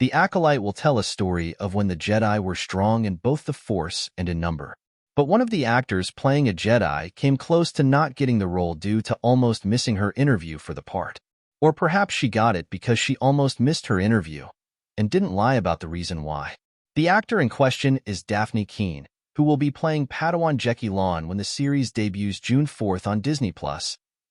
The Acolyte will tell a story of when the Jedi were strong in both the Force and in number. But one of the actors playing a Jedi came close to not getting the role due to almost missing her interview for the part. Or perhaps she got it because she almost missed her interview and didn't lie about the reason why. The actor in question is Dafne Keen, who will be playing Padawan Jeki Lon when the series debuts June 4th on Disney+,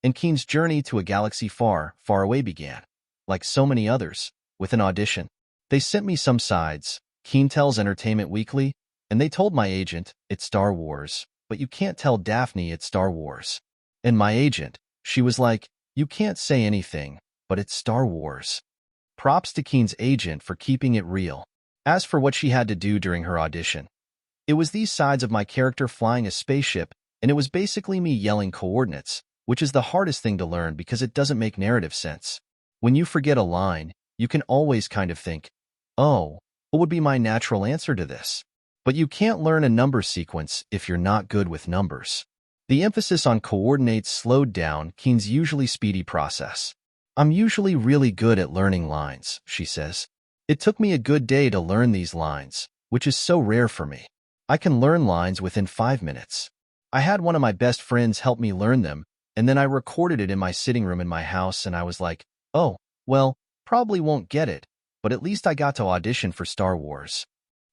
and Keen's journey to a galaxy far, far away began. Like so many others, with an audition. They sent me some sides, Keen tells Entertainment Weekly, and they told my agent, it's Star Wars, but you can't tell Dafne it's Star Wars. And my agent, she was like, you can't say anything, but it's Star Wars. Props to Keen's agent for keeping it real. As for what she had to do during her audition, it was these sides of my character flying a spaceship, and it was basically me yelling coordinates, which is the hardest thing to learn because it doesn't make narrative sense. When you forget a line, you can always kind of think, oh, what would be my natural answer to this? But you can't learn a number sequence if you're not good with numbers. The emphasis on coordinates slowed down Keen's usually speedy process. I'm usually really good at learning lines, she says. It took me a good day to learn these lines, which is so rare for me. I can learn lines within 5 minutes. I had one of my best friends help me learn them, and then I recorded it in my sitting room in my house, and I was like, oh, well, probably won't get it, but at least I got to audition for Star Wars.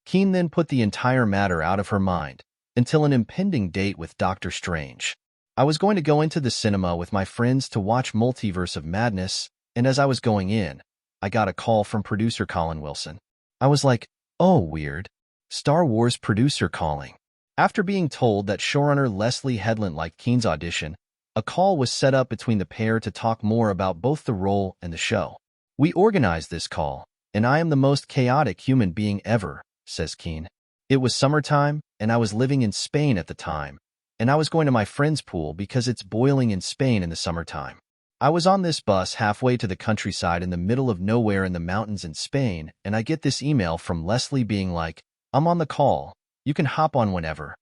Keen then put the entire matter out of her mind, until an impending date with Doctor Strange. I was going to go into the cinema with my friends to watch Multiverse of Madness, and as I was going in, I got a call from producer Colin Wilson. I was like, oh, weird. Star Wars producer calling. After being told that showrunner Leslie Headland liked Keen's audition, a call was set up between the pair to talk more about both the role and the show. We organized this call, and I am the most chaotic human being ever, says Keen. It was summertime, and I was living in Spain at the time, and I was going to my friend's pool because it's boiling in Spain in the summertime. I was on this bus halfway to the countryside in the middle of nowhere in the mountains in Spain, and I get this email from Leslie being like, I'm on the call, you can hop on whenever.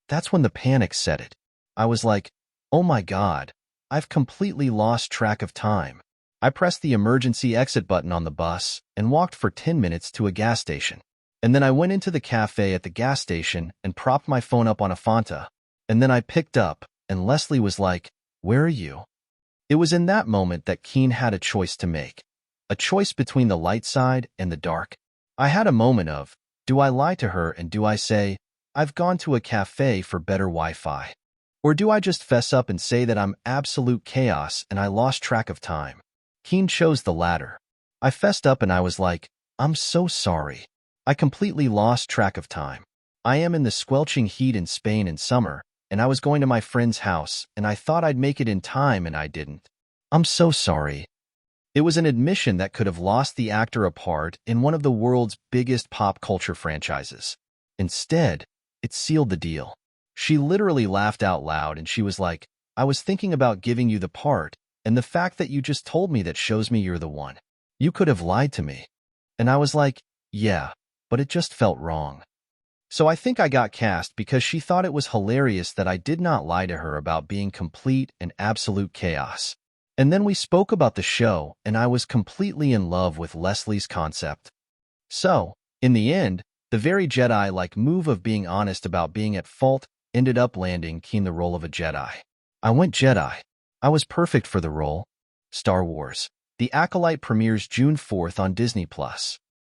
That's when the panic set it. I was like, oh my God, I've completely lost track of time. I pressed the emergency exit button on the bus and walked for 10 minutes to a gas station. And then I went into the cafe at the gas station and propped my phone up on a Fanta. And then I picked up, and Leslie was like, where are you? It was in that moment that Keen had a choice to make. A choice between the light side and the dark. I had a moment of, do I lie to her and do I say, I've gone to a cafe for better Wi-Fi? Or do I just fess up and say that I'm absolute chaos and I lost track of time? Keen chose the latter. I fessed up and I was like, I'm so sorry. I completely lost track of time. I am in the squelching heat in Spain in summer, and I was going to my friend's house, and I thought I'd make it in time, and I didn't. I'm so sorry. It was an admission that could have lost the actor apart in one of the world's biggest pop culture franchises. Instead, it sealed the deal. She literally laughed out loud, and she was like, I was thinking about giving you the part, and the fact that you just told me that shows me you're the one. You could have lied to me. And I was like, yeah, but it just felt wrong. So I think I got cast because she thought it was hilarious that I did not lie to her about being complete and absolute chaos. And then we spoke about the show, and I was completely in love with Leslie's concept. So, in the end, the very Jedi-like move of being honest about being at fault ended up landing Keen the role of a Jedi. I went Jedi. I was perfect for the role. Star Wars The Acolyte premieres June 4th on Disney+.